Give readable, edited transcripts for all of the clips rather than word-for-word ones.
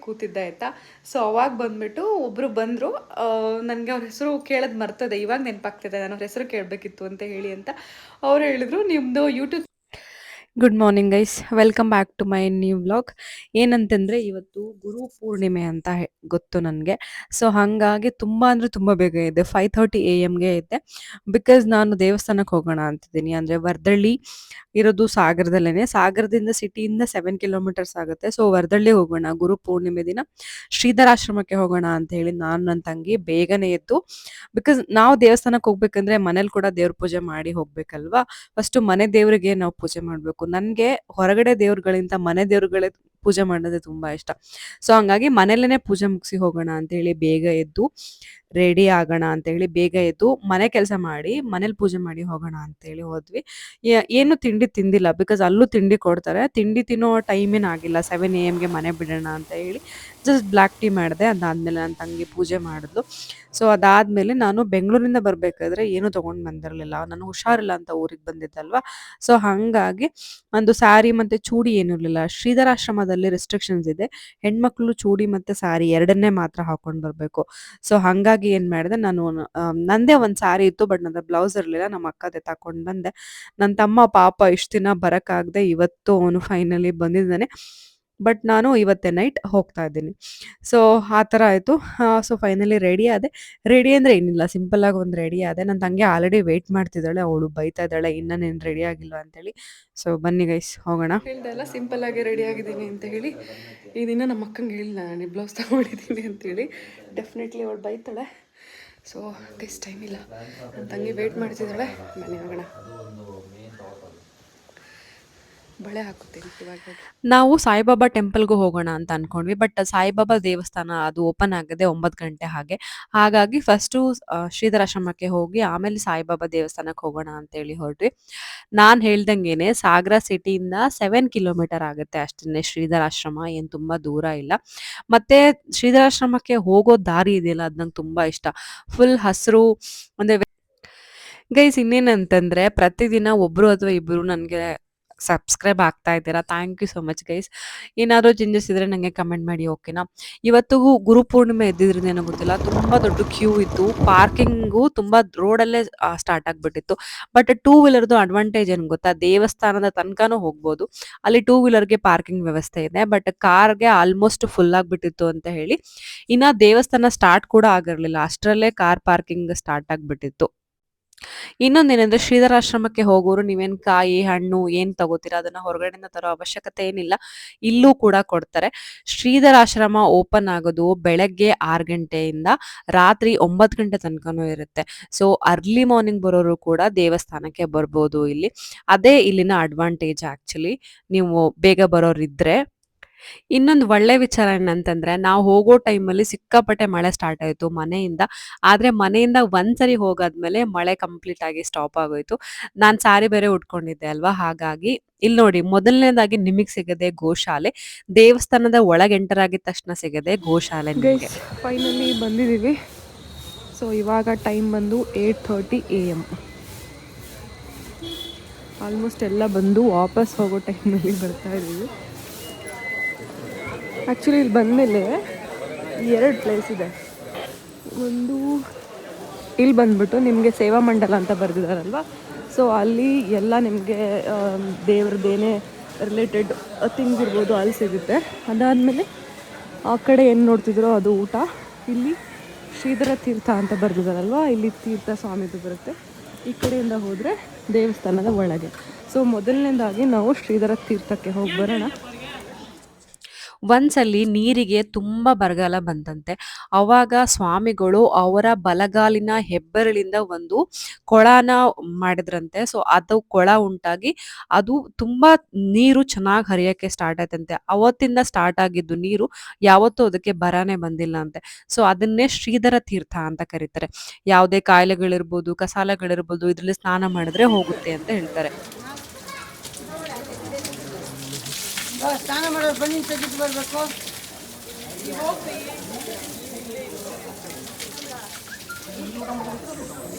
ಕೂತಿದ್ದೆ ಆಯಿತಾ. ಸೊ ಅವಾಗ ಬಂದ್ಬಿಟ್ಟು ಒಬ್ಬರು ಬಂದರು. ನನಗೆ ಅವ್ರ ಹೆಸರು ಕೇಳೋದು ಮರ್ತದೆ, ಇವಾಗ ನೆನಪಾಗ್ತಿದೆ ನಾನು ಅವ್ರ ಹೆಸರು ಕೇಳಬೇಕಿತ್ತು ಅಂತ ಹೇಳಿ ಅಂತ. ಅವ್ರು ಹೇಳಿದ್ರು ನಿಮ್ಮದು YouTube. Good morning guys, welcome back to my new vlog. ಏನಂತಂದರೆ ಇವತ್ತು ಗುರು ಪೂರ್ಣಿಮೆ ಅಂತ ಗೊತ್ತು ನನಗೆ. ಸೊ ಹಾಗಾಗಿ ತುಂಬ ಅಂದರೆ ತುಂಬ ಬೇಗ ಇದೆ, 5:30 AM ಇದ್ದೆ. ಬಿಕಾಸ್ ನಾನು ದೇವಸ್ಥಾನಕ್ಕೆ ಹೋಗೋಣ ಅಂತಿದ್ದೀನಿ. ಅಂದರೆ ವರ್ದಳ್ಳಿ ಇರೋದು ಸಾಗರದಲ್ಲೇ, ಸಾಗರದಿಂದ ಸಿಟಿಯಿಂದ 7 ಕಿಲೋಮೀಟರ್ಸ್ ಆಗುತ್ತೆ. ಸೊ ವರ್ದಳ್ಳಿ ಹೋಗೋಣ, ಗುರು ಪೂರ್ಣಿಮೆ ದಿನ ಶ್ರೀಧರಾಶ್ರಮಕ್ಕೆ ಹೋಗೋಣ ಅಂತ ಹೇಳಿ ನಾನು ನನ್ನ ತಂಗಿ ಬೇಗನೆ ಎದ್ದು. ಬಿಕಾಸ್ ನಾವು ದೇವಸ್ಥಾನಕ್ಕೆ ಹೋಗ್ಬೇಕಂದ್ರೆ ಮನೇಲಿ ಕೂಡ ದೇವ್ರ ಪೂಜೆ ಮಾಡಿ ಹೋಗ್ಬೇಕಲ್ವಾ. ಫಸ್ಟು ಮನೆ ದೇವರಿಗೆ ನಾವು ಪೂಜೆ ಮಾಡಬೇಕು. ನನಗೆ ಹೊರಗಡೆ ದೇವ್ರುಗಳಿಂದ ಮನೆ ದೇವ್ರುಗಳೇ ಪೂಜೆ ಮಾಡೋದೇ ತುಂಬ ಇಷ್ಟ. ಸೊ ಹಂಗಾಗಿ ಮನೆಯಲ್ಲೇ ಪೂಜೆ ಮುಗಿಸಿ ಹೋಗೋಣ ಅಂತೇಳಿ ಬೇಗ ಎದ್ದು ರೆಡಿ ಆಗೋಣ ಅಂತೇಳಿ ಬೇಗ ಎದ್ದು ಮನೆ ಕೆಲಸ ಮಾಡಿ ಮನೇಲಿ ಪೂಜೆ ಮಾಡಿ ಹೋಗೋಣ ಅಂತೇಳಿ ಹೋದ್ವಿ. ಏನು ತಿಂಡಿ ತಿಂದಿಲ್ಲ, ಬಿಕಾಸ್ ಅಲ್ಲೂ ತಿಂಡಿ ಕೊಡ್ತಾರೆ. ತಿಂಡಿ ತಿನ್ನೋ ಟೈಮೇನು ಆಗಿಲ್ಲ, 7 AM ಮನೆ ಬಿಡೋಣ ಅಂತ ಹೇಳಿ ಜಸ್ಟ್ ಬ್ಲ್ಯಾಕ್ ಟೀ ಮಾಡಿದೆ. ಅದಾದಮೇಲೆ ನನ್ನ ತಂಗಿ ಪೂಜೆ ಮಾಡಿದ್ಲು. ಸೊ ಅದಾದಮೇಲೆ ನಾನು ಬೆಂಗಳೂರಿಂದ ಬರಬೇಕಾದ್ರೆ ಏನೂ ತೊಗೊಂಡು ಬಂದಿರಲಿಲ್ಲ, ನಾನು ಹುಷಾರಿಲ್ಲ ಅಂತ ಊರಿಗೆ ಬಂದಿದ್ದಲ್ವ. ಸೊ ಹಾಗಾಗಿ ಒಂದು ಸ್ಯಾರಿ ಮತ್ತು ಚೂಡಿ ಏನೂ ಇರಲಿಲ್ಲ. ಶ್ರೀಧರಾಶ್ರಮದಲ್ಲಿ ರೆಸ್ಟ್ರಿಕ್ಷನ್ಸ್ ಇದೆ, ಹೆಣ್ಮಕ್ಳು ಚೂಡಿ ಮತ್ತು ಸ್ಯಾರಿ ಎರಡನ್ನೇ ಮಾತ್ರ ಹಾಕೊಂಡು ಬರಬೇಕು. ಸೊ ಹಾಗಾಗಿ ಏನು ಮಾಡಿದೆ, ನಾನು ನಂದೇ ಒಂದು ಸ್ಯಾರಿ ಇತ್ತು, ಬಟ್ ನಂದು ಬ್ಲೌಸ್ ಇರಲಿಲ್ಲ, ನಮ್ಮ ಅಕ್ಕದೇ ತಗೊಂಡು ಬಂದೆ. ನನ್ನ ತಮ್ಮ ಪಾಪ ಇಷ್ಟು ದಿನ ಬರೋಕ್ಕಾಗದೆ ಇವತ್ತು ಅವನು ಫೈನಲಿ ಬಂದಿದ್ದಾನೆ. ಬಟ್ ನಾನು ಇವತ್ತೇ ನೈಟ್ ಹೋಗ್ತಾ ಇದ್ದೀನಿ. ಸೊ ಆ ಥರ ಆಯಿತು. ಸೊ ಫೈನಲಿ ರೆಡಿ ಆದೆ. ರೆಡಿ ಅಂದರೆ ಏನಿಲ್ಲ, ಸಿಂಪಲ್ಲಾಗಿ ಒಂದು ರೆಡಿ ಆದೆ. ನನ್ನ ತಂಗಿ ಆಲ್ರೆಡಿ ವೆಯ್ಟ್ ಮಾಡ್ತಿದ್ದಾಳೆ, ಅವಳು ಬೈತಾ ಇದ್ದಾಳೆ ಇನ್ನೂ ನೀನು ರೆಡಿ ಆಗಿಲ್ವ ಅಂತೇಳಿ. ಸೊ ಬನ್ನಿ ಗೈಸ್ ಹೋಗೋಣ. ಹೇಳ್ದೆ ಅಲ್ಲ ಸಿಂಪಲ್ಲಾಗಿ ರೆಡಿ ಆಗಿದ್ದೀನಿ ಅಂತ ಹೇಳಿ. ಈ ದಿನ ನಮ್ಮ ಅಕ್ಕಂಗೆ ಹೇಳಿಲ್ಲ ನಾನು ಬ್ಲೌಸ್ ತಗೊಂಡಿದ್ದೀನಿ ಅಂತೇಳಿ. ಡೆಫಿನೆಟ್ಲಿ ಅವಳು ಬೈತಾಳೆ. ಸೊ ದಿಸ್ ಟೈಮ್ ಇಲ್ಲ, ನನ್ನ ತಂಗಿ ವೆಯ್ಟ್ ಮಾಡ್ತಿದ್ದಾಳೆ. ಬನ್ನಿ ಹೋಗೋಣ. ಬಳೆ ಹಾಕುತ್ತೀನಿ ಇವಾಗ. ನಾವು ಸಾಯಿಬಾಬಾ ಟೆಂಪಲ್ಗೂ ಹೋಗೋಣ ಅಂತ ಅಂದ್ಕೊಂಡ್ವಿ, ಬಟ್ ಸಾಯಿಬಾಬಾ ದೇವಸ್ಥಾನ ಅದು ಓಪನ್ ಆಗಿದೆ 9 ಗಂಟೆ ಹಾಗಾಗಿ ಫಸ್ಟು ಶ್ರೀಧರಾಶ್ರಮಕ್ಕೆ ಹೋಗಿ ಆಮೇಲೆ ಸಾಯಿಬಾಬಾ ದೇವಸ್ಥಾನಕ್ಕೆ ಹೋಗೋಣ ಅಂತೇಳಿ ಹೊರಟ್ವಿ. ನಾನು ಹೇಳ್ದಂಗೆ ಸಾಗರ ಸಿಟಿಯಿಂದ 7 ಕಿಲೋಮೀಟರ್ ಆಗುತ್ತೆ ಅಷ್ಟೇ ಶ್ರೀಧರಾಶ್ರಮ, ಏನು ತುಂಬ ದೂರ ಇಲ್ಲ. ಮತ್ತು ಶ್ರೀಧರಾಶ್ರಮಕ್ಕೆ ಹೋಗೋ ದಾರಿ ಇದೆಯಲ್ಲ, ಅದು ನಂಗೆ ತುಂಬ ಇಷ್ಟ. ಫುಲ್ ಹಸಿರು. ಅಂದರೆ ಗೈಸ್ ಇನ್ನೇನಂತಂದರೆ ಪ್ರತಿದಿನ ಒಬ್ಬರು ಅಥವಾ ಇಬ್ಬರು ನನಗೆ ಸಬ್ಸ್ಕ್ರೈಬ್ ಆಗ್ತಾ ಇದ್ದೀರಾ, thank you so much guys. ಏನಾದರೂ ಚೇಂಜಸ್ ಇದ್ದರೆ ನನಗೆ ಕಮೆಂಟ್ ಮಾಡಿ, ಓಕೆನಾ. ಇವತ್ತಿಗೂ ಗುರುಪೂರ್ಣಿಮೆ ಇದ್ದಿದ್ರಿಂದ ಏನೋ ಗೊತ್ತಿಲ್ಲ, ತುಂಬ ದೊಡ್ಡ ಕ್ಯೂ ಇತ್ತು. ಪಾರ್ಕಿಂಗು ತುಂಬ ರೋಡಲ್ಲೇ ಸ್ಟಾರ್ಟ್ ಆಗಿಬಿಟ್ಟಿತ್ತು. ಬಟ್ 2 ವೀಲರ್ದು ಅಡ್ವಾಂಟೇಜ್ ಏನು ಗೊತ್ತಾ, ದೇವಸ್ಥಾನದ ತನಕನೂ ಹೋಗ್ಬೋದು, ಅಲ್ಲಿ 2 ವೀಲರ್ಗೆ ಪಾರ್ಕಿಂಗ್ ವ್ಯವಸ್ಥೆ ಇದೆ. ಬಟ್ ಕಾರ್ಗೆ ಆಲ್ಮೋಸ್ಟ್ ಫುಲ್ ಆಗಿಬಿಟ್ಟಿತ್ತು ಅಂತ ಹೇಳಿ ಇನ್ನು ದೇವಸ್ಥಾನ ಸ್ಟಾರ್ಟ್ ಕೂಡ ಆಗಿರಲಿಲ್ಲ, ಅಷ್ಟರಲ್ಲೇ ಕಾರ್ ಪಾರ್ಕಿಂಗ್ ಸ್ಟಾರ್ಟ್ ಆಗಿಬಿಟ್ಟಿತ್ತು. ಇನ್ನೊಂದೇನೆಂದರೆ ಶ್ರೀಧರಾಶ್ರಮಕ್ಕೆ ಹೋಗೋರು ನೀವೇನು ಕಾಯಿ ಹಣ್ಣು ಏನು ತಗೋತೀರಾ ಅದನ್ನು ಹೊರಗಡೆಯಿಂದ ತರೋ ಅವಶ್ಯಕತೆ ಏನಿಲ್ಲ, ಇಲ್ಲೂ ಕೂಡ ಕೊಡ್ತಾರೆ. ಶ್ರೀಧರಾಶ್ರಮ ಓಪನ್ ಆಗೋದು ಬೆಳಗ್ಗೆ 6 ಗಂಟೆಯಿಂದ ರಾತ್ರಿ 9 ಗಂಟೆ ತನಕನೂ ಇರುತ್ತೆ. ಸೊ ಅರ್ಲಿ ಮಾರ್ನಿಂಗ್ ಬರೋರು ಕೂಡ ದೇವಸ್ಥಾನಕ್ಕೆ ಬರ್ಬೋದು ಇಲ್ಲಿ. ಅದೇ ಇಲ್ಲಿನ ಅಡ್ವಾಂಟೇಜ್ ಆ್ಯಕ್ಚುಲಿ, ನೀವು ಬೇಗ ಬರೋರಿದ್ದರೆ. ಇನ್ನೊಂದು ಒಳ್ಳೆ ವಿಚಾರ ಏನಂತಂದರೆ, ನಾವು ಹೋಗೋ ಟೈಮಲ್ಲಿ ಸಿಕ್ಕಾಪಟ್ಟೆ ಮಳೆ ಸ್ಟಾರ್ಟ್ ಆಯಿತು ಮನೆಯಿಂದ. ಆದರೆ ಮನೆಯಿಂದ ಒಂದ್ಸರಿ ಹೋಗಾದ್ಮೇಲೆ ಮಳೆ ಕಂಪ್ಲೀಟ್ ಆಗಿ ಸ್ಟಾಪ್ ಆಗೋಯಿತು. ನಾನು ಸ್ಯಾರಿ ಬೇರೆ ಉಟ್ಕೊಂಡಿದ್ದೆ ಅಲ್ವಾ, ಹಾಗಾಗಿ ಇಲ್ಲಿ ನೋಡಿ ಮೊದಲನೇದಾಗಿ ನಿಮಗೆ ಸಿಗದೆ ಗೋಶಾಲೆ, ದೇವಸ್ಥಾನದ ಒಳಗೆ ಎಂಟರ್ ಆಗಿದ ತಕ್ಷಣ ಸಿಗದೆ ಗೋಶಾಲೆ ನಿಮಗೆ. ಫೈನಲಿ ಬಂದಿದ್ದೀವಿ. ಸೊ ಇವಾಗ ಟೈಮ್ ಬಂದು 8:30 AM. ಆಲ್ಮೋಸ್ಟ್ ಎಲ್ಲ ಬಂದು ವಾಪಸ್ ಹೋಗೋ ಟೈಮಲ್ಲಿ ಬರ್ತಾ ಇದ್ದೀವಿ. ಆ್ಯಕ್ಚುಲಿ ಇಲ್ಲಿ ಬಂದಮೇಲೆ 2 ಪ್ಲೇಸ್ ಇದೆ. ಒಂದು ಇಲ್ಲಿ ಬಂದ್ಬಿಟ್ಟು ನಿಮಗೆ ಸೇವಾ ಮಂಡಲ ಅಂತ ಬರೆದಿದ್ದಾರಲ್ವ, ಸೊ ಅಲ್ಲಿ ಎಲ್ಲ ನಿಮಗೆ ದೇವ್ರದ್ದೇನೇ ರಿಲೇಟೆಡ್ ಥಿಂಗ್ಸ್ ಇರ್ಬೋದು ಅಲ್ಲಿ ಸಿಗುತ್ತೆ. ಅದಾದಮೇಲೆ ಆ ಕಡೆ ಏನು ನೋಡ್ತಿದ್ರೋ ಅದು ಊಟ. ಇಲ್ಲಿ ಶ್ರೀಧರ ತೀರ್ಥ ಅಂತ ಬರೆದಿದ್ದಾರಲ್ವ, ಇಲ್ಲಿ ತೀರ್ಥ ಸ್ವಾಮಿದು ಬರುತ್ತೆ. ಈ ಕಡೆಯಿಂದ ಹೋದರೆ ದೇವಸ್ಥಾನದ ಒಳಗೆ. ಸೊ ಮೊದಲನೇದಾಗಿ ನಾವು ಶ್ರೀಧರ ತೀರ್ಥಕ್ಕೆ ಹೋಗಿ ಬರೋಣ. ಒಂದ್ಸಲಿ ನೀರಿಗೆ ತುಂಬ ಬರಗಾಲ ಬಂದಂತೆ. ಆವಾಗ ಸ್ವಾಮಿಗಳು ಅವರ ಬಲಗಾಲಿನ ಹೆಬ್ಬೆರಳಿಂದ ಒಂದು ಕೊಳನ ಮಾಡಿದ್ರಂತೆ. ಸೊ ಅದು ಕೊಳ ಉಂಟಾಗಿ ಅದು ತುಂಬ ನೀರು ಚೆನ್ನಾಗಿ ಹರಿಯೋಕ್ಕೆ ಸ್ಟಾರ್ಟ್ ಆಯ್ತಂತೆ. ಅವತ್ತಿಂದ ಸ್ಟಾರ್ಟ್ ಆಗಿದ್ದು ನೀರು ಯಾವತ್ತೂ ಅದಕ್ಕೆ ಬರನೇ ಬಂದಿಲ್ಲ ಅಂತೆ. ಸೊ ಅದನ್ನೇ ಶ್ರೀಧರ ತೀರ್ಥ ಅಂತ ಕರೀತಾರೆ. ಯಾವುದೇ ಕಾಯಿಲೆಗಳಿರ್ಬೋದು, ಕಸಾಲೆಗಳಿರ್ಬೋದು, ಇದರಲ್ಲಿ ಸ್ನಾನ ಮಾಡಿದ್ರೆ ಹೋಗುತ್ತೆ ಅಂತ ಹೇಳ್ತಾರೆ. ಸ್ನಾನ ಮಾಡೋದು ಬನ್ನಿ, ತೆಗೆದು ಬರಬೇಕು.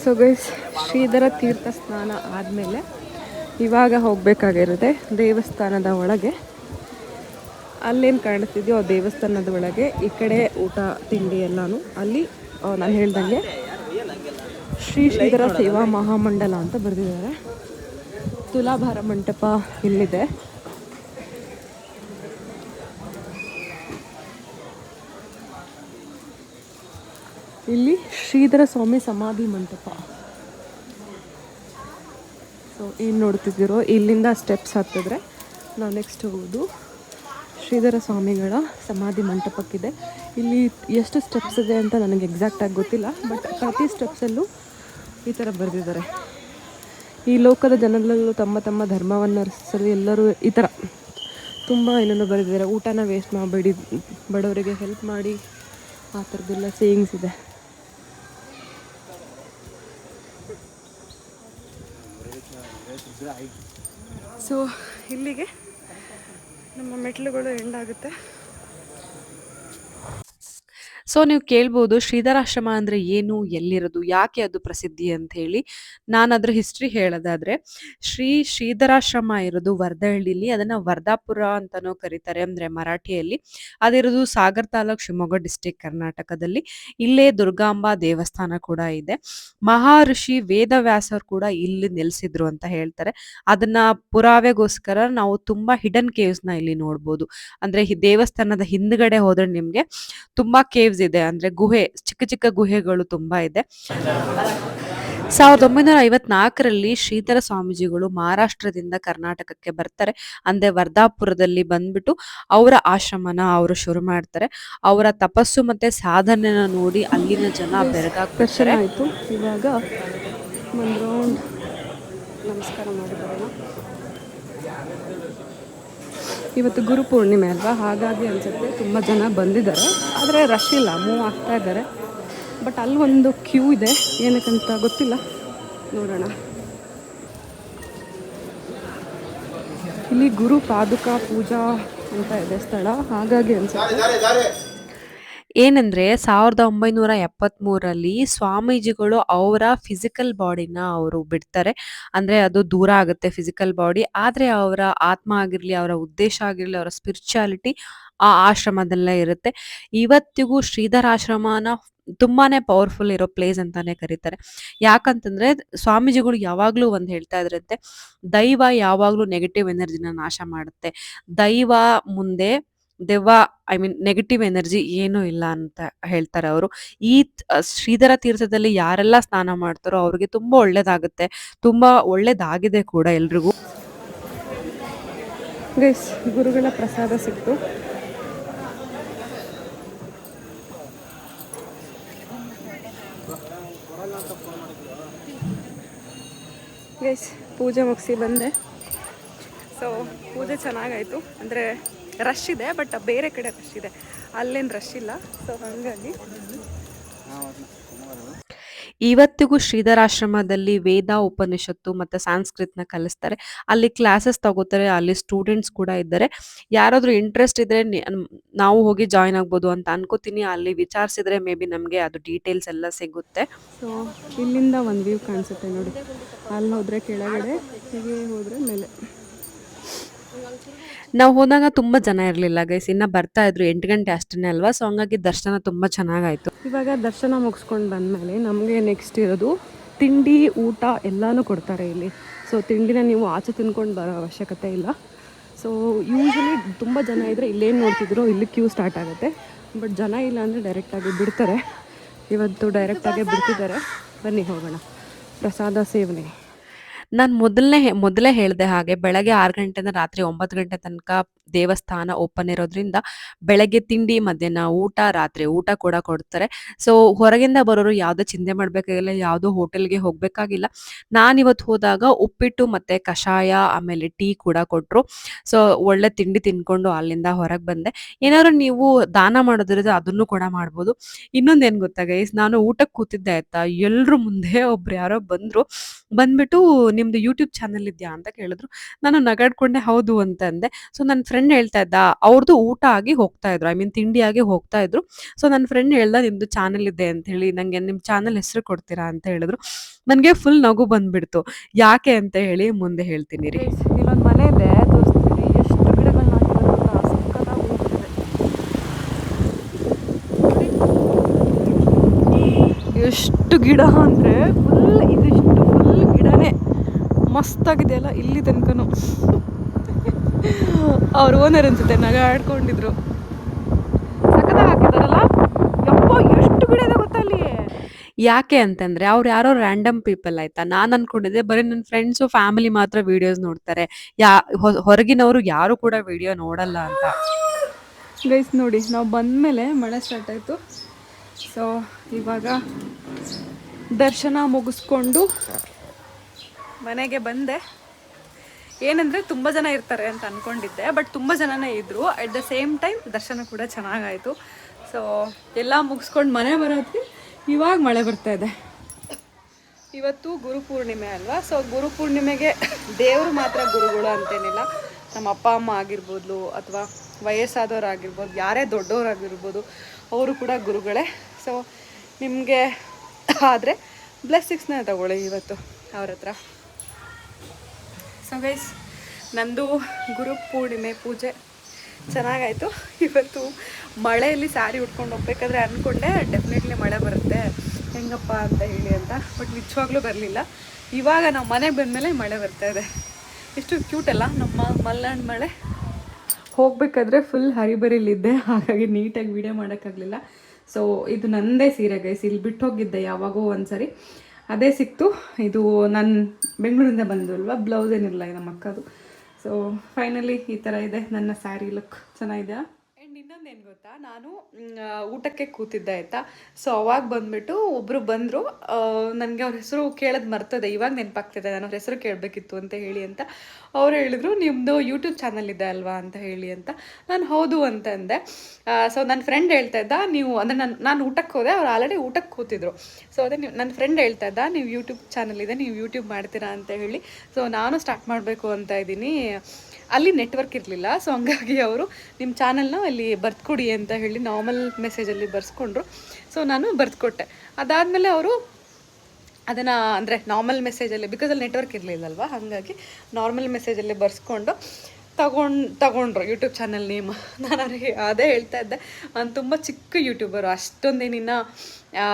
ಸೊ ಗೈಸ್, ಶ್ರೀಧರ ತೀರ್ಥ ಸ್ನಾನ ಆದಮೇಲೆ ಇವಾಗ ಹೋಗಬೇಕಾಗಿರುತ್ತೆ ದೇವಸ್ಥಾನದ ಒಳಗೆ. ಅಲ್ಲೇನು ಕಾಣಿಸ್ತಿದೆಯೋ ಆ ದೇವಸ್ಥಾನದ ಒಳಗೆ ಈ ಕಡೆ ಊಟ ತಿಂಡಿ ಎಲ್ಲಾನು ಅಲ್ಲಿ ನಾನು ಹೇಳ್ದಂಗೆ ಶ್ರೀ ಶ್ರೀಧರ ಸೇವಾ ಮಹಾಮಂಡಲ ಅಂತ ಬರೆದಿದ್ದಾರೆ. ತುಲಾಭಾರ ಮಂಟಪ ಇಲ್ಲಿದೆ. ಇಲ್ಲಿ ಶ್ರೀಧರ ಸ್ವಾಮಿ ಸಮಾಧಿ ಮಂಟಪ. ಸೊ ಏನು ನೋಡ್ತಿದ್ದೀರೋ ಇಲ್ಲಿಂದ ಸ್ಟೆಪ್ಸ್ ಹತ್ತಿದ್ರೆ ನಾವು ನೆಕ್ಸ್ಟ್ ಹೋಗೋದು ಶ್ರೀಧರ ಸ್ವಾಮಿಗಳ ಸಮಾಧಿ ಮಂಟಪಕ್ಕಿದೆ. ಇಲ್ಲಿ ಎಷ್ಟು ಸ್ಟೆಪ್ಸ್ ಇದೆ ಅಂತ ನನಗೆ ಎಕ್ಸಾಕ್ಟಾಗಿ ಗೊತ್ತಿಲ್ಲ, ಬಟ್ ಪ್ರತಿ ಸ್ಟೆಪ್ಸಲ್ಲೂ ಈ ಥರ ಬರೆದಿದ್ದಾರೆ. ಈ ಲೋಕದ ಜನರಲ್ಲೂ ತಮ್ಮ ತಮ್ಮ ಧರ್ಮವನ್ನು ಅರಿಸಲು ಎಲ್ಲರೂ ಈ ಥರ ತುಂಬ ಏನೇನೋ ಬರೆದಿದ್ದಾರೆ. ಊಟನ ವೇಸ್ಟ್ ಮಾಡಬೇಡಿ, ಬಡವರಿಗೆ ಹೆಲ್ಪ್ ಮಾಡಿ, ಆ ಥರದ್ದೆಲ್ಲ ಸೇಯಿಂಗ್ಸ್ ಇದೆ. ಸೊ ಇಲ್ಲಿಗೆ ನಮ್ಮ ಮೆಟ್ಲುಗಳು ಎಂಡ್ ಆಗುತ್ತೆ. ಸೊ ನೀವು ಕೇಳ್ಬೋದು ಶ್ರೀಧರಾಶ್ರಮ ಅಂದರೆ ಏನು, ಎಲ್ಲಿರೋದು, ಯಾಕೆ ಅದು ಪ್ರಸಿದ್ಧಿ ಅಂತ ಹೇಳಿ. ನಾನು ಅದ್ರ ಹಿಸ್ಟ್ರಿ ಹೇಳೋದಾದ್ರೆ, ಶ್ರೀಧರಾಶ್ರಮ ಇರೋದು ವರ್ಧಹಳ್ಳಿಲಿ, ಅದನ್ನು ವರ್ಧಾಪುರ ಅಂತಲೂ ಕರೀತಾರೆ ಅಂದರೆ ಮರಾಠಿಯಲ್ಲಿ. ಅದಿರೋದು ಸಾಗರ್ ತಾಲೂಕ್, ಶಿವಮೊಗ್ಗ ಡಿಸ್ಟಿಕ್, ಕರ್ನಾಟಕದಲ್ಲಿ. ಇಲ್ಲೇ ದುರ್ಗಾಂಬಾ ದೇವಸ್ಥಾನ ಕೂಡ ಇದೆ. ಮಹರ್ಷಿ ವೇದವ್ಯಾಸರು ಕೂಡ ಇಲ್ಲಿ ನೆಲೆಸಿದ್ರು ಅಂತ ಹೇಳ್ತಾರೆ. ಅದನ್ನ ಪುರಾವೆಗೋಸ್ಕರ ನಾವು ತುಂಬಾ ಹಿಡನ್ ಕೇವ್ಸ್ನ ಇಲ್ಲಿ ನೋಡ್ಬೋದು. ಅಂದ್ರೆ ಈ ದೇವಸ್ಥಾನದ ಹಿಂದ್ಗಡೆ ಹೋದ್ರೆ ನಿಮ್ಗೆ ತುಂಬಾ ಕೇವ್ಸ್ ಇದೆ, ಅಂದ್ರೆ ಗುಹೆ, ಚಿಕ್ಕ ಚಿಕ್ಕ ಗುಹೆಗಳು ತುಂಬಾ ಇದೆ. 1954ರಲ್ಲಿ ಶ್ರೀಧರ ಸ್ವಾಮೀಜಿಗಳು ಮಹಾರಾಷ್ಟ್ರದಿಂದ ಕರ್ನಾಟಕಕ್ಕೆ ಬರ್ತಾರೆ. ಅಂದ್ರೆ ವರ್ಧಾಪುರದಲ್ಲಿ ಬಂದ್ಬಿಟ್ಟು ಅವರ ಆಶ್ರಮನ ಅವರು ಶುರು ಮಾಡ್ತಾರೆ. ಅವರ ತಪಸ್ಸು ಮತ್ತೆ ಸಾಧನೆನ ನೋಡಿ ಅಲ್ಲಿನ ಜನ ಬೆರಗಾಗ್ತಾರೆ. ಆಯ್ತು, ಇವಾಗ ಒಂದು ರೌಂಡ್ ನಮಸ್ಕಾರ ಮಾಡಿ ಬರೋಣ. ಇವತ್ತು ಗುರು ಪೂರ್ಣಿಮೆ ಅಲ್ವಾ, ಹಾಗಾಗಿ ಅನ್ಸುತ್ತೆ ತುಂಬ ಜನ ಬಂದಿದ್ದಾರೆ. ಆದರೆ ರಶ್ ಇಲ್ಲ, ಮೂವ್ ಆಗ್ತಾ ಇದ್ದಾರೆ. ಬಟ್ ಅಲ್ಲಿ ಒಂದು ಕ್ಯೂ ಇದೆ, ಏನಕ್ಕಂತ ಗೊತ್ತಿಲ್ಲ, ನೋಡೋಣ. ಇಲ್ಲಿ ಗುರು ಪಾದುಕಾ ಪೂಜಾ ಅಂತ ಇದೆ ಸ್ಥಳ, ಹಾಗಾಗಿ ಅನ್ಸುತ್ತೆ. ಏನಂದ್ರೆ 1973ರಲ್ಲಿ ಸ್ವಾಮೀಜಿಗಳು ಅವರ ಫಿಸಿಕಲ್ ಬಾಡಿನ ಅವರು ಬಿಡ್ತಾರೆ. ಅಂದ್ರೆ ಅದು ದೂರ ಆಗುತ್ತೆ ಫಿಸಿಕಲ್ ಬಾಡಿ, ಆದ್ರೆ ಅವರ ಆತ್ಮ ಆಗಿರ್ಲಿ, ಅವರ ಉದ್ದೇಶ ಆಗಿರ್ಲಿ, ಅವರ ಸ್ಪಿರಿಚುಯಾಲಿಟಿ ಆ ಆಶ್ರಮದಲ್ಲೇ ಇರುತ್ತೆ. ಇವತ್ತಿಗೂ ಶ್ರೀಧರಾಶ್ರಮನ ತುಂಬಾನೇ ಪವರ್ಫುಲ್ ಇರೋ ಪ್ಲೇಸ್ ಅಂತಾನೆ ಕರೀತಾರೆ. ಯಾಕಂತಂದ್ರೆ ಸ್ವಾಮೀಜಿಗಳು ಯಾವಾಗ್ಲೂ ಒಂದ್ ಹೇಳ್ತಾ ಇದ್ರಂತೆ, ದೈವ ಯಾವಾಗ್ಲೂ ನೆಗೆಟಿವ್ ಎನರ್ಜಿನ ನಾಶ ಮಾಡುತ್ತೆ. ದೈವ ಮುಂದೆ ದೆವ್ವ, ಐ ಮೀನ್ ನೆಗೆಟಿವ್ ಎನರ್ಜಿ ಏನೂ ಇಲ್ಲ ಅಂತ ಹೇಳ್ತಾರೆ ಅವರು. ಈ ಶ್ರೀಧರ ತೀರ್ಥದಲ್ಲಿ ಯಾರೆಲ್ಲ ಸ್ನಾನ ಮಾಡ್ತಾರೋ ಅವ್ರಿಗೆ ತುಂಬಾ ಒಳ್ಳೇದಾಗುತ್ತೆ, ತುಂಬಾ ಒಳ್ಳೇದಾಗಿದೆ ಕೂಡ ಎಲ್ರಿಗೂ. ಗೈಸ್, ಗುರುಗಳ ಪ್ರಸಾದ ಸಿಕ್ತು. ಗೈಸ್, ಪೂಜೆ ಮುಗಿಸಿ ಬಂದೆ. ಸೊ ಪೂಜೆ ಚೆನ್ನಾಗಾಯಿತು. ಅಂದರೆ ರಶ್ ಇದೆ, ಬಟ್ ಬೇರೆ ಕಡೆ ರಶ್ ಇದೆ, ಅಲ್ಲೇನು ರಶ್ ಇಲ್ಲ. ಸೊ ಹಾಗಾಗಿ ಇವತ್ತಿಗೂ ಶ್ರೀಧರಾಶ್ರಮದಲ್ಲಿ ವೇದ, ಉಪನಿಷತ್ತು ಮತ್ತು ಸಂಸ್ಕೃತನ ಕಲಿಸ್ತಾರೆ. ಅಲ್ಲಿ ಕ್ಲಾಸಸ್ ತಗೋತಾರೆ, ಅಲ್ಲಿ ಸ್ಟೂಡೆಂಟ್ಸ್ ಕೂಡ ಇದ್ದಾರೆ. ಯಾರಾದರೂ ಇಂಟ್ರೆಸ್ಟ್ ಇದ್ದರೆ ನಾವು ಹೋಗಿ ಜಾಯ್ನ್ ಆಗ್ಬೋದು ಅಂತ ಅನ್ಕೋತೀನಿ. ಅಲ್ಲಿ ವಿಚಾರಿಸಿದ್ರೆ ಮೇ ಬಿ ನಮಗೆ ಅದು ಡೀಟೇಲ್ಸ್ ಎಲ್ಲ ಸಿಗುತ್ತೆ. ಸೊ ಇಲ್ಲಿಂದ ಒಂದು ವ್ಯೂ ಕಾಣಿಸುತ್ತೆ ನೋಡಿ, ಅಲ್ಲಿ ಹೋದರೆ ಕೆಳಗಡೆ, ಹೀಗೆ ಹೋದರೆ ಮೇಲೆ. ನಾವು ಹೋದಾಗ ತುಂಬ ಜನ ಇರಲಿಲ್ಲ ಗೈಸ್, ಇನ್ನು ಬರ್ತಾ ಇದ್ರು, 8 ಗಂಟೆ ಅಷ್ಟೇ ಅಲ್ವಾ. ಸೊ ಹಂಗಾಗಿ ದರ್ಶನ ತುಂಬ ಚೆನ್ನಾಗಾಯಿತು. ಇವಾಗ ದರ್ಶನ ಮುಗಿಸ್ಕೊಂಡು ಬಂದಮೇಲೆ ನಮಗೆ ನೆಕ್ಸ್ಟ್ ಇರೋದು ತಿಂಡಿ, ಊಟ ಎಲ್ಲನೂ ಕೊಡ್ತಾರೆ ಇಲ್ಲಿ. ಸೊ ತಿಂಡಿನ ನೀವು ಆಚೆ ತಿನ್ಕೊಂಡು ಬರೋ ಅವಶ್ಯಕತೆ ಇಲ್ಲ. ಸೊ ಯೂಶ್ವಲಿ ತುಂಬ ಜನ ಇದ್ದರೆ ಇಲ್ಲೇನು ನೋಡ್ತಿದ್ರು, ಇಲ್ಲಿ ಕ್ಯೂ ಸ್ಟಾರ್ಟ್ ಆಗುತ್ತೆ. ಬಟ್ ಜನ ಇಲ್ಲ ಅಂದರೆ ಡೈರೆಕ್ಟಾಗಿ ಬಿಡ್ತಾರೆ. ಇವತ್ತು ಡೈರೆಕ್ಟಾಗೆ ಬಿಡ್ತಿದ್ದಾರೆ. ಬನ್ನಿ ಹೋಗೋಣ. ಪ್ರಸಾದ ಸೇವನೆ. ನಾನು ಮೊದಲೇ ಹೇಳಿದೆ ಹಾಗೆ, ಬೆಳಗ್ಗೆ 6 ಗಂಟೆಯಿಂದ ರಾತ್ರಿ 9 ಗಂಟೆ ತನಕ ದೇವಸ್ಥಾನ ಓಪನ್ ಇರೋದ್ರಿಂದ ಬೆಳಗ್ಗೆ ತಿಂಡಿ, ಮಧ್ಯಾಹ್ನ ಊಟ, ರಾತ್ರಿ ಊಟ ಕೂಡ ಕೊಡ್ತಾರೆ. ಸೊ ಹೊರಗಿಂದ ಬರೋರು ಯಾವುದೇ ಚಿಂತೆ ಮಾಡಬೇಕಾಗಿಲ್ಲ, ಯಾವುದೋ ಹೋಟೆಲ್ಗೆ ಹೋಗಬೇಕಾಗಿಲ್ಲ. ನಾನಿವತ್ತು ಹೋದಾಗ ಉಪ್ಪಿಟ್ಟು ಮತ್ತು ಕಷಾಯ, ಆಮೇಲೆ ಟೀ ಕೂಡ ಕೊಟ್ಟರು. ಸೊ ಒಳ್ಳೆ ತಿಂಡಿ ತಿನ್ಕೊಂಡು ಅಲ್ಲಿಂದ ಹೊರಗೆ ಬಂದೆ. ಏನಾದ್ರು ನೀವು ದಾನ ಮಾಡೋದ್ರಿಂದ ಅದನ್ನು ಕೂಡ ಮಾಡ್ಬೋದು. ಇನ್ನೊಂದೇನು ಗೊತ್ತಾ ಗೈಸ್, ನಾನು ಊಟಕ್ಕೆ ಕೂತಿದ್ದೆ ಆಯ್ತಾ, ಎಲ್ಲರೂ ಮುಂದೆ ಒಬ್ರು ಯಾರೋ ಬಂದ್ಬಿಟ್ಟು ನಿಮ್ದು ಯೂಟ್ಯೂಬ್ ಚಾನಲ್ ಇದೆಯಾ ಅಂತ ಕೇಳಿದ್ರು. ನಾನು ನಗಾಡ್ಕೊಂಡೆ ಹೌದು ಅಂತ ಅಂದೆ. ಸೊ ನನ್ನ ಫ್ರೆಂಡ್ ಹೇಳ್ತಾ ಇದ್ದ, ಅವ್ರದ್ದು ಊಟ ಆಗಿ ಹೋಗ್ತಾ ಇದ್ರು, ಐ ಮೀನ್ ತಿಂಡಿಯಾಗಿ ಹೋಗ್ತಾ ಇದ್ರು. ಸೊ ನನ್ನ ಫ್ರೆಂಡ್ ಹೇಳ್ದ, ನಿಮ್ದು ಚಾನಲ್ ಇದೆ ಅಂತ ಹೇಳಿ, ನನಗೆ ನಿಮ್ಮ ಚಾನಲ್ ಹೆಸರು ಕೊಡ್ತೀರಾ ಅಂತ ಹೇಳಿದ್ರು. ನನಗೆ ಫುಲ್ ನಗು ಬಂದ್ಬಿಡ್ತು. ಯಾಕೆ ಅಂತ ಹೇಳಿ ಮುಂದೆ ಹೇಳ್ತೀನಿ ರೀ. ಇಲ್ಲೊಂದು ಮನೆ ಇದೆ, ತೋರಿಸ್ತೀನಿ. ಎಷ್ಟು ಗಿಡಗಳನ್ನ ಹಾಕಿದ್ರು ಗೊತ್ತಾ, ಸಕ್ಕತ್ತಾಗಿ ಎಷ್ಟು ಗಿಡ ಅಂದರೆ ಫುಲ್ ಇದಿಷ್ಟು ಫುಲ್ ಗಿಡನೇ ಮಸ್ತಾಗಿದೆಯಲ್ಲ ಇಲ್ಲಿ ತನಕನೂ. ಅವ್ರ ಓನರ್ ಅನ್ಸುತ್ತೆ ನಗಾಡ್ಕೊಂಡಿದ್ರು. ಸಕ್ಕತ್ತಾಗಿ ಹಾಕಿದಾರಲ್ಲ ಯಪ್ಪ, ಎಷ್ಟು ಗಿಡ ಇದೆ ಗೊತ್ತಾ ಅಲ್ಲಿ. ಯಾಕೆ ಅಂತಂದ್ರೆ ಅವ್ರು ಯಾರೋ ರ್ಯಾಂಡಮ್ ಪೀಪಲ್ ಆಯ್ತಾ. ನಾನು ಅನ್ಕೊಂಡಿದ್ದೆ ಬರೀ ನನ್ನ ಫ್ರೆಂಡ್ಸು ಫ್ಯಾಮಿಲಿ ಮಾತ್ರ ವಿಡಿಯೋಸ್ ನೋಡ್ತಾರೆ, ಹೊರಗಿನವರು ಯಾರು ಕೂಡ ವಿಡಿಯೋ ನೋಡಲ್ಲ ಅಂತ. ಗೈಸ್ ನೋಡಿ, ನಾವು ಬಂದಮೇಲೆ ಮಳೆ ಸ್ಟಾರ್ಟ್ ಆಯಿತು. ಸೊ ಇವಾಗ ದರ್ಶನ ಮುಗಿಸ್ಕೊಂಡು ಮನೆಗೆ ಬಂದೆ. ಏನಂದರೆ ತುಂಬ ಜನ ಇರ್ತಾರೆ ಅಂತ ಅಂದ್ಕೊಂಡಿದ್ದೆ, ಬಟ್ ತುಂಬ ಜನನೇ ಇದ್ದರು. ಅಟ್ ದ ಸೇಮ್ ಟೈಮ್ ದರ್ಶನ ಕೂಡ ಚೆನ್ನಾಗಾಯಿತು. ಸೊ ಎಲ್ಲ ಮುಗಿಸ್ಕೊಂಡು ಮನೆ ಬರೋದಕ್ಕೆ ಇವಾಗ ಮಳೆ ಬರ್ತಾಯಿದೆ. ಇವತ್ತು ಗುರುಪೂರ್ಣಿಮೆ ಅಲ್ವಾ. ಸೊ ಗುರುಪೂರ್ಣಿಮೆಗೆ ದೇವರು ಮಾತ್ರ ಗುರುಗಳು ಅಂತೇನಿಲ್ಲ. ನಮ್ಮ ಅಪ್ಪ ಅಮ್ಮ ಆಗಿರ್ಬೋದು, ಅಥವಾ ವಯಸ್ಸಾದವ್ರು ಆಗಿರ್ಬೋದು, ಯಾರೇ ದೊಡ್ಡವರಾಗಿರ್ಬೋದು, ಅವರು ಕೂಡ ಗುರುಗಳೇ. ಸೊ ನಿಮಗೆ ಆದರೆ ಬ್ಲೆಸ್ಸಿಂಗ್ಸ್ನ ತಗೊಳ್ಳಿ ಇವತ್ತು ಅವ್ರ ಹತ್ರ. ಸೊ ಗೈಸ್, ನಂದು ಗುರುಪೂರ್ಣಿಮೆ ಪೂಜೆ ಚೆನ್ನಾಗಾಯಿತು. ಇವತ್ತು ಮಳೆಯಲ್ಲಿ ಸ್ಯಾರಿ ಉಟ್ಕೊಂಡು ಹೋಗ್ಬೇಕಾದ್ರೆ ಅಂದ್ಕೊಂಡೆ ಡೆಫಿನೆಟ್ಲಿ ಮಳೆ ಬರುತ್ತೆ ಹೆಂಗಪ್ಪ ಅಂತ ಹೇಳಿ ಅಂತ, ಬಟ್ ನಿಜವಾಗ್ಲೂ ಬರಲಿಲ್ಲ. ಇವಾಗ ನಾವು ಮನೆಗೆ ಬಂದಮೇಲೆ ಮಳೆ ಬರ್ತಾಯಿದೆ. ಎಷ್ಟು ಕ್ಯೂಟ್ ಅಲ್ಲ ನಮ್ಮ ಮಲೆನಾಡು ಮಳೆ. ಹೋಗಬೇಕಾದ್ರೆ ಫುಲ್ ಹರಿಬರಿಲಿದ್ದೆ, ಹಾಗಾಗಿ ನೀಟಾಗಿ ವೀಡಿಯೋ ಮಾಡೋಕ್ಕಾಗಲಿಲ್ಲ. ಸೊ ಇದು ನನ್ನದೇ ಸೀರೆ ಗೈಸ್, ಇಲ್ಲಿ ಬಿಟ್ಟು ಹೋಗಿದ್ದೆ ಯಾವಾಗೋ ಒಂದು ಸರಿ, ಅದೇ ಸಿಕ್ತು. ಇದು ನಾನು ಬೆಂಗಳೂರಿಂದ ಬಂದಲ್ವ, ಬ್ಲೌಸ್ ಏನಿಲ್ಲ ನಮ್ಮ ಅಕ್ಕದು. ಸೊ ಫೈನಲಿ ಈ ಥರ ಇದೆ ನನ್ನ ಸ್ಯಾರಿ ಲುಕ್. ಚೆನ್ನಾಗಿದೆ. ಆ್ಯಂಡ್ ಇನ್ನೊಂದೇನು ಗೊತ್ತಾ, ನಾನು ಊಟಕ್ಕೆ ಕೂತಿದ್ದೆ ಆಯಿತಾ. ಸೊ ಅವಾಗ ಬಂದುಬಿಟ್ಟು ಒಬ್ಬರು ಬಂದರು. ನನಗೆ ಅವ್ರ ಹೆಸರು ಕೇಳೋದು ಮರ್ತದೆ, ಇವಾಗ ನೆನಪಾಗ್ತಿದೆ, ನಾನು ಅವ್ರ ಹೆಸರು ಕೇಳಬೇಕಿತ್ತು ಅಂತ ಹೇಳಿ ಅಂತ. ಅವ್ರು ಹೇಳಿದ್ರು ನಿಮ್ಮದು ಯೂಟ್ಯೂಬ್ ಚಾನಲ್ ಇದೆ ಅಲ್ವಾ ಅಂತ ಹೇಳಿ ಅಂತ. ನಾನು ಹೌದು ಅಂತ ಅಂದೆ. ಸೊ ನನ್ನ ಫ್ರೆಂಡ್ ಹೇಳ್ತಾ ಇದ್ದ, ನೀವು ಅಂದರೆ ನಾನು ಊಟಕ್ಕೆ ಹೋದೆ, ಅವ್ರು ಆಲ್ರೆಡಿ ಊಟಕ್ಕೆ ಕೂತಿದ್ರು. ಸೊ ಅದೇ ನನ್ನ ಫ್ರೆಂಡ್ ಹೇಳ್ತಾ ಇದ್ದ, ನೀವು ಯೂಟ್ಯೂಬ್ ಚಾನಲ್ ಇದೆ, ನೀವು ಯೂಟ್ಯೂಬ್ ಮಾಡ್ತೀರಾ ಅಂತ ಹೇಳಿ. ಸೊ ನಾನು ಸ್ಟಾರ್ಟ್ ಮಾಡಬೇಕು ಅಂತ ಇದ್ದೀನಿ. ಅಲ್ಲಿ ನೆಟ್ವರ್ಕ್ ಇರಲಿಲ್ಲ. ಸೊ ಹಂಗಾಗಿ ಅವರು ನಿಮ್ಮ ಚಾನಲ್ನ ಅಲ್ಲಿ ಬರ್ದ್ಕೊಡಿ ಅಂತ ಹೇಳಿ ನಾರ್ಮಲ್ ಮೆಸೇಜಲ್ಲಿ ಬರ್ಸ್ಕೊಂಡ್ರು. ಸೊ ನಾನು ಬರ್ದ್ಕೊಟ್ಟೆ. ಅದಾದಮೇಲೆ ಅವರು ಅದನ್ನು ಅಂದರೆ ನಾರ್ಮಲ್ ಮೆಸೇಜಲ್ಲಿ, ಬಿಕಾಸ್ ಅಲ್ಲಿ ನೆಟ್ವರ್ಕ್ ಇರಲಿಲ್ಲಲ್ವ, ಹಾಗಾಗಿ ನಾರ್ಮಲ್ ಮೆಸೇಜಲ್ಲಿ ಬರ್ಸ್ಕೊಂಡು ತಗೊಂಡ್ರು ಯೂಟ್ಯೂಬ್ ಚಾನಲ್ ನೇಮ್. ನಾನು ಅವ್ರಿಗೆ ಅದೇ ಹೇಳ್ತಾ ಇದ್ದೆ, ನಾನು ತುಂಬ ಚಿಕ್ಕ ಯೂಟ್ಯೂಬರು, ಅಷ್ಟೊಂದೇನಿನ್ನ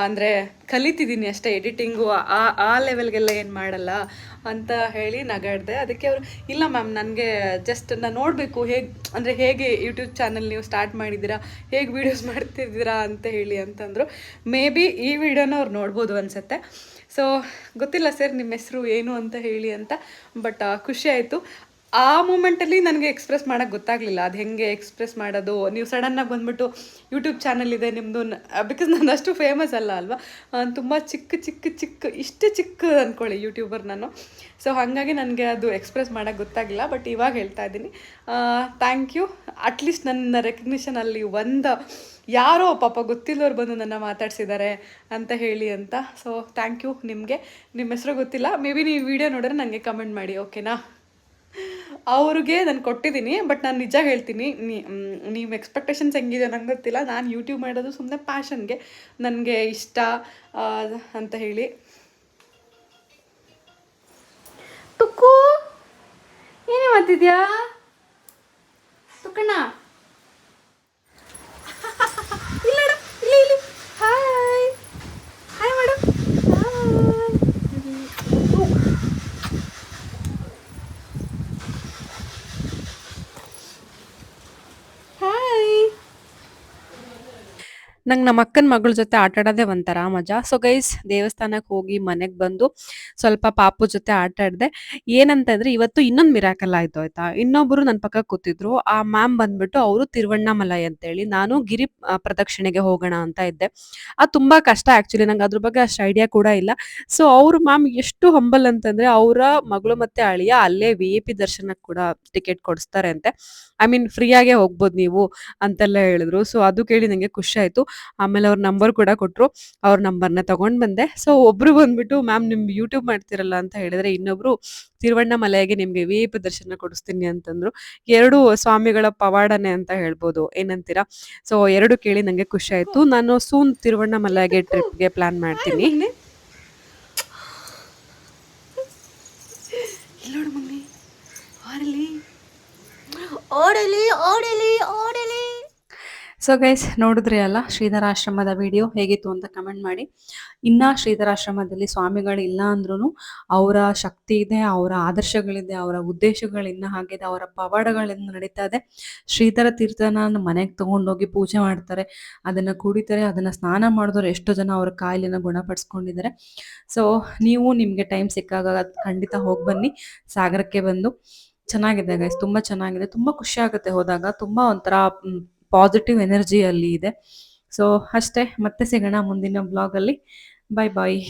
ಅಂದರೆ ಕಲಿತಿದ್ದೀನಿ ಅಷ್ಟೇ, ಎಡಿಟಿಂಗು ಆ ಲೆವೆಲ್ಗೆಲ್ಲ ಏನು ಮಾಡಲ್ಲ ಅಂತ ಹೇಳಿ ನಗಾಡಿದೆ. ಅದಕ್ಕೆ ಅವರು, ಇಲ್ಲ ಮ್ಯಾಮ್, ನನಗೆ ಜಸ್ಟ್ ನಾನು ನೋಡಬೇಕು ಹೇಗೆ ಯೂಟ್ಯೂಬ್ ಚಾನಲ್ ನೀವು ಸ್ಟಾರ್ಟ್ ಮಾಡಿದ್ದೀರಾ, ಹೇಗೆ ವೀಡಿಯೋಸ್ ಮಾಡ್ತಿದ್ದೀರಾ ಅಂತ ಹೇಳಿ ಅಂತಂದರು. ಮೇ ಬಿ ಈ ವಿಡಿಯೋನ ಅವ್ರು ನೋಡ್ಬೋದು ಅನಿಸುತ್ತೆ. ಸೊ ಗೊತ್ತಿಲ್ಲ ಸರ್ ನಿಮ್ಮ ಹೆಸರು ಏನು ಅಂತ ಹೇಳಿ ಅಂತ, ಬಟ್ ಖುಷಿ ಆಯಿತು. ಆ ಮೂಮೆಂಟಲ್ಲಿ ನನಗೆ ಎಕ್ಸ್ಪ್ರೆಸ್ ಮಾಡೋಕ್ಕೆ ಗೊತ್ತಾಗಲಿಲ್ಲ, ಅದು ಹೇಗೆ ಎಕ್ಸ್ಪ್ರೆಸ್ ಮಾಡೋದು. ನೀವು ಸಡನ್ನಾಗಿ ಬಂದುಬಿಟ್ಟು ಯೂಟ್ಯೂಬ್ ಚಾನಲ್ ಇದೆ ನಿಮ್ಮದು, ಬಿಕಾಸ್ ನಾನು ಅಷ್ಟು ಫೇಮಸ್ ಅಲ್ಲ ಅಲ್ವಾ, ತುಂಬ ಇಷ್ಟು ಚಿಕ್ಕ ಅಂದ್ಕೊಳ್ಳಿ ಯೂಟ್ಯೂಬರ್ ನಾನು. ಸೊ ಹಾಗಾಗಿ ನನಗೆ ಅದು ಎಕ್ಸ್ಪ್ರೆಸ್ ಮಾಡೋಕ್ಕೆ ಗೊತ್ತಾಗಿಲ್ಲ, ಬಟ್ ಇವಾಗ ಹೇಳ್ತಾ ಇದ್ದೀನಿ. Thank you. ಅಟ್ಲೀಸ್ಟ್ ನನ್ನ ರೆಕಗ್ನಿಷನ್ ಅಲ್ಲಿ ಒಂದು ಯಾರೋ ಪಾಪ ಗೊತ್ತಿಲ್ಲವ್ರು ಬಂದು ನನ್ನ ಮಾತಾಡ್ಸಿದ್ದಾರೆ ಅಂತ ಹೇಳಿ ಅಂತ. ಸೊ ಥ್ಯಾಂಕ್ ಯು ನಿಮಗೆ. ನಿಮ್ಮ ಹೆಸರು ಗೊತ್ತಿಲ್ಲ, ಮೇ ಬಿ ನೀವು ವಿಡಿಯೋ ನೋಡಿದ್ರೆ ನನಗೆ ಕಮೆಂಟ್ ಮಾಡಿ, ಓಕೆನಾ. ಅವ್ರಿಗೆ ನಾನು ಕೊಟ್ಟಿದ್ದೀನಿ, ಬಟ್ ನಾನು ನಿಜ ಹೇಳ್ತೀನಿ, ನೀವು ಎಕ್ಸ್ಪೆಕ್ಟೇಷನ್ಸ್ ಹೆಂಗಿದೆ ನಂಗೆ ಗೊತ್ತಿಲ್ಲ. ನಾನು ಯೂಟ್ಯೂಬ್ ಮಾಡೋದು ಸುಮ್ಮನೆ ಪ್ಯಾಷನ್ಗೆ, ನನಗೆ ಇಷ್ಟ ಅಂತ ಹೇಳಿ. ತುಕ್ಕು ಏನೇ ಮಾಡ್ತಿದ್ಯಾ ತುಕ್ಕಣ್ಣ? ಇಲ್ಲ ಇಲ್ಲಿ ಹಾಯ್ ಹಾಯ್ ಮೇಡಮ್. ನಂಗೆ ನಮ್ಮ ಅಕ್ಕನ ಮಗಳ ಜೊತೆ ಆಟ ಆಡೋದೇ ಒಂಥರ ಮಜಾ. ಸೊ ಗೈಸ್, ದೇವಸ್ಥಾನಕ್ಕೆ ಹೋಗಿ ಮನೆಗೆ ಬಂದು ಸ್ವಲ್ಪ ಪಾಪು ಜೊತೆ ಆಟ ಆಡಿದೆ. ಏನಂತಂದ್ರೆ ಇವತ್ತು ಇನ್ನೊಂದು ಮಿರಾಕಲ್ ಆಯ್ತು ಆಯ್ತಾ. ಇನ್ನೊಬ್ಬರು ನನ್ನ ಪಕ್ಕ ಕೂತಿದ್ರು. ಆ ಮ್ಯಾಮ್ ಬಂದ್ಬಿಟ್ಟು ಅವರು ತಿರುವಣ್ಣಾಮಲೈ ಅಂತೇಳಿ, ನಾನು ಗಿರಿ ಪ್ರದಕ್ಷಿಣೆಗೆ ಹೋಗೋಣ ಅಂತ ಇದ್ದೆ. ಅದು ತುಂಬಾ ಕಷ್ಟ ಆಕ್ಚುಲಿ, ನಂಗೆ ಅದ್ರ ಬಗ್ಗೆ ಅಷ್ಟು ಐಡಿಯಾ ಕೂಡ ಇಲ್ಲ. ಸೊ ಅವ್ರು ಮ್ಯಾಮ್ ಎಷ್ಟು ಹಂಬಲ್ ಅಂತಂದ್ರೆ, ಅವರ ಮಗಳು ಮತ್ತೆ ಅಳಿಯ ಅಲ್ಲೇ VIP ದರ್ಶನಕ್ಕೆ ಕೂಡ ಟಿಕೆಟ್ ಕೊಡಿಸ್ತಾರೆ ಅಂತೆ. ಐ ಮೀನ್ ಫ್ರೀಯಾಗೆ ಹೋಗ್ಬೋದು ನೀವು ಅಂತೆಲ್ಲ ಹೇಳಿದ್ರು. ಸೊ ಅದು ಕೇಳಿ ನನಗೆ ಖುಷಿ ಆಯ್ತು. ಆಮೇಲೆ ಅವ್ರ ನಂಬರ್ ಕೂಡ ಕೊಟ್ಟರು, ಅವ್ರ ನಂಬರ್ನ ತಗೊಂಡು ಬಂದೆ. ಸೊ ಒಬ್ರು ಬಂದ್ಬಿಟ್ಟು, ಮ್ಯಾಮ್ ನಿಮ್ಗೆ ಯೂಟ್ಯೂಬ್ ಮಾಡ್ತಿರಲ್ಲ ಅಂತ ಹೇಳಿದ್ರೆ, ಇನ್ನೊಬ್ರು ತಿರುವಣ್ಣಾಮಲೈಗೆ ನಿಮ್ಗೆ VIP ದರ್ಶನ ಕೊಡಿಸ್ತೀನಿ ಅಂತಂದ್ರು. ಎರಡು ಸ್ವಾಮಿಗಳ ಪವಾಡನೆ ಅಂತ ಹೇಳ್ಬೋದು, ಏನಂತೀರಾ. ಸೊ ಎರಡು ಕೇಳಿ ನಂಗೆ ಖುಷಿ ಆಯ್ತು. ನಾನು ಸೂನ್ ತಿರುವಣ್ಣಾಮಲೈಗೆ ಟ್ರಿಪ್ಗೆ ಪ್ಲಾನ್ ಮಾಡ್ತೀನಿ. ಓಡಲಿ ಓಡಲಿ ಓಡಲಿ. ಸೊ ಗೈಸ್ ನೋಡಿದ್ರಿ ಅಲ್ಲ ಶ್ರೀಧರ ಆಶ್ರಮದ ವಿಡಿಯೋ ಹೇಗಿತ್ತು ಅಂತ ಕಮೆಂಟ್ ಮಾಡಿ. ಇನ್ನ ಶ್ರೀಧರ ಆಶ್ರಮದಲ್ಲಿ ಸ್ವಾಮಿಗಳು ಇಲ್ಲ ಅಂದ್ರೂ ಅವರ ಶಕ್ತಿ ಇದೆ, ಅವರ ಆದರ್ಶಗಳಿದೆ, ಅವರ ಉದ್ದೇಶಗಳಿನ್ನ ಹಾಗಿದೆ, ಅವರ ಪವಾಡಗಳಿಂದ ನಡೀತಾ ಇದೆ. ಶ್ರೀಧರ ತೀರ್ಥನ ಮನೆಗೆ ತಗೊಂಡೋಗಿ ಪೂಜೆ ಮಾಡ್ತಾರೆ, ಅದನ್ನ ಕುಡಿತಾರೆ, ಅದನ್ನ ಸ್ನಾನ ಮಾಡಿದವರು ಎಷ್ಟೋ ಜನ ಅವರ ಕಾಯಿಲೆನ ಗುಣಪಡಿಸ್ಕೊಂಡಿದ್ದಾರೆ. ಸೊ ನೀವು ನಿಮಗೆ ಟೈಮ್ ಸಿಕ್ಕಾಗ ಖಂಡಿತ ಹೋಗಿ ಬನ್ನಿ ಸಾಗರಕ್ಕೆ ಬಂದು. ಚೆನ್ನಾಗಿದೆ ಗೈಸ್, ತುಂಬಾ ಚೆನ್ನಾಗಿದೆ, ತುಂಬಾ ಖುಷಿ ಆಗುತ್ತೆ ಹೋದಾಗ, ತುಂಬಾ ಒಂಥರ ಪಾಸಿಟಿವ್ ಎನರ್ಜಿ ಅಲ್ಲಿ ಇದೆ. ಸೊ ಅಷ್ಟೇ, ಮತ್ತೆ ಸಿಗೋಣ ಮುಂದಿನ ಬ್ಲಾಗಲ್ಲಿ. ಬಾಯ್ ಬಾಯ್.